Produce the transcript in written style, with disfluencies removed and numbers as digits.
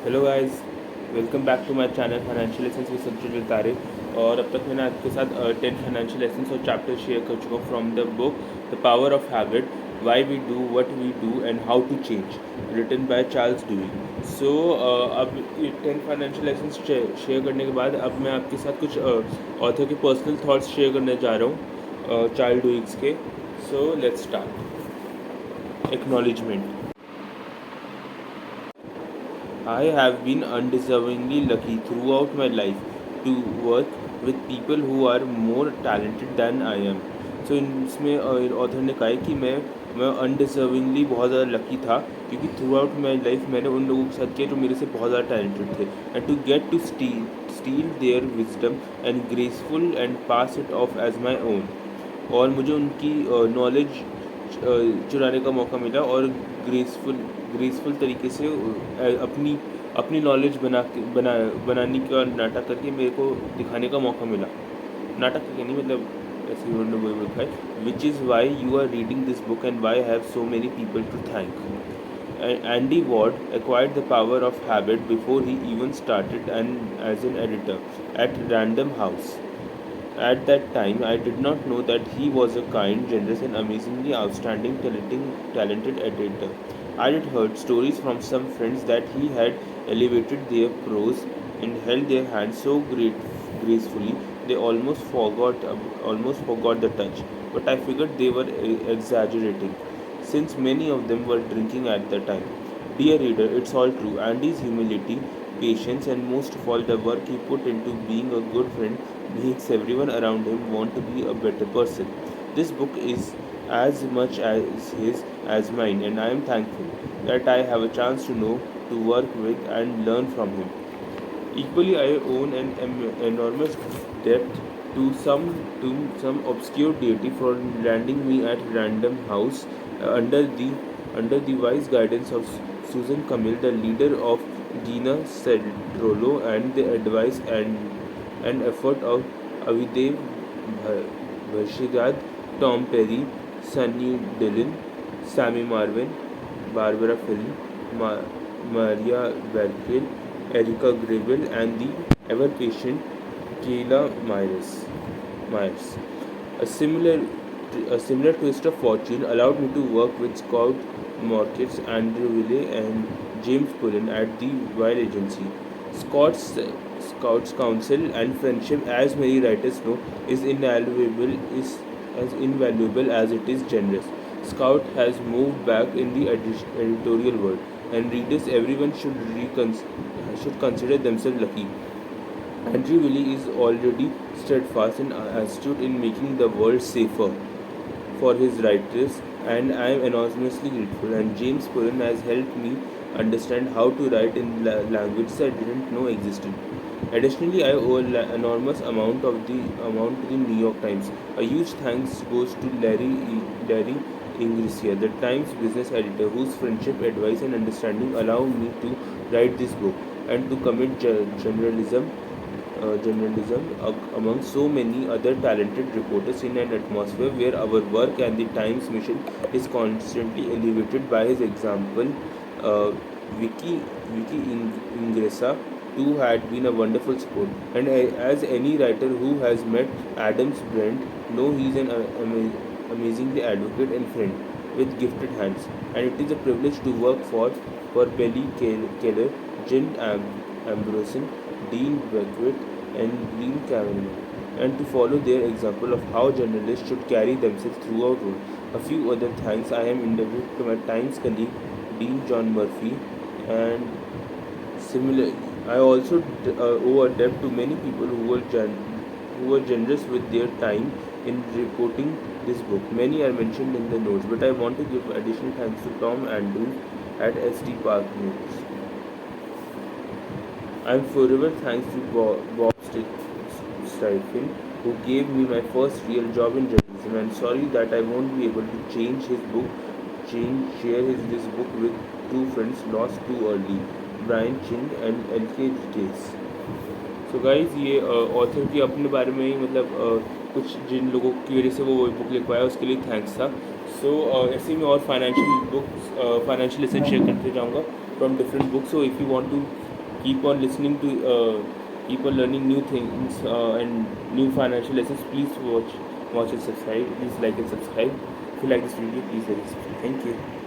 Hello guys, welcome back to my channel financial lessons with Sanchit Tare. और अब तक मैंने आपके साथ 10 फाइनेंशियल लेसन्स और चैप्टर शेयर कर चुका हूँ from the book the power of habit, why we do what we do and how to change, written by Charles Duhigg. So अब ये 10 फाइनेंशियल लेसन्स शेयर करने के बाद अब मैं आपके साथ कुछ ऑथर के पर्सनल थाट्स शेयर करने जा रहा हूँ चार्ल्स डूइग्स के। So let's start. Acknowledgement. I have been undeservingly lucky throughout my life to work with people who are more talented than I am. So इसमें ऑथर ने कहा है कि मैं अनडिजर्विंगली बहुत ज़्यादा लकी था, क्योंकि थ्रू आउट माई लाइफ मैंने उन लोगों के साथ किया जो मेरे से बहुत ज़्यादा टैलेंटेड थे, and to get to steal their wisdom and graceful and pass it off as my own. और मुझे उनकी नॉलेज चुराने का मौका मिला और ग्रेसफुल तरीके से अपनी अपनी नॉलेज बनाने का नाटक करके मेरे को दिखाने का मौका मिला। नाटक करके नहीं, मतलब ऐसे ही उन्होंने वही लिखा है, which is why you are reading this book and why have so many people to thank. Andy Ward acquired the power of habit before he even started as an editor at Random House. At that time, I did not know that he was a kind, generous, and amazingly outstanding, talented editor. I had heard stories from some friends that he had elevated their prose and held their hands so gracefully they almost forgot the touch. But I figured they were exaggerating, since many of them were drinking at the time. Dear reader, it's all true. Andy's humility, patience, and most of all the work he put into being a good friend makes everyone around him want to be a better person. This book is as much as his as mine, and I am thankful that I have a chance to know, to work with, and learn from him. Equally, I own an enormous debt to some obscure deity for landing me at Random House under the wise guidance of Susan Camille, the leader of Gina Cedrolo, and the advice and effort of Avidev Bhashirad, Tom Perry, Sunny Dillon, Sammy Marvin, Barbara Fillon, Maria Berkel, Erica Grable, and the ever-patient Kayla Myers. A similar a similar twist of fortune allowed me to work with Scott Morkitz, Andrew Willey, and James Pullen at the Wild Agency. Scout's counsel and friendship, as many writers know, is as invaluable as it is generous. Scout has moved back in the editorial world, and readers everyone should consider themselves lucky. Andrew Willey is already steadfast and astute in making the world safer for his writers, and I am enormously grateful. And James Pullen has helped me understand how to write in languages I didn't know existed. Additionally, I owe an enormous amount to the New York Times. A huge thanks goes to Larry Ingrisia, the Times business editor, whose friendship, advice, and understanding allow me to write this book and to commit journalism among so many other talented reporters in an atmosphere where our work and the Times mission is constantly elevated by his example. Uh, Vicky Ingresa too had been a wonderful support, and as any writer who has met Adams Brent know, he is an amazingly advocate and friend with gifted hands, and it is a privilege to work for Belly Keller, Jen Ambrosen, Dean Beckwith, and Green Kavanaugh, and to follow their example of how journalists should carry themselves throughout work. A few other thanks I am indebted to my Times colleague Dean John Murphy, and similarly, I also owe a debt to many people who were generous with their time in reporting this book. Many are mentioned in the notes, but I want to give additional thanks to Tom Andrews at SD Park News. I am forever thanks to Bob Steifen, who gave me my first real job in journalism. I am sorry that I won't be able to share this book with two friends lost too early, Brian Chin and LK Days. So guys, ये author की अपने बारे में ही, मतलब कुछ जिन लोगों की वजह से वो बुक लिखवाया उसके लिए थैंक्स था। सो ऐसे ही मैं और फाइनेंशियल लेसन शेयर करते जाऊँगा from different books. So if you want to keep on listening to keep on learning new things and new financial lessons. Please watch and subscribe. Please like and subscribe. If you like this video, please like and subscribe. Thank you.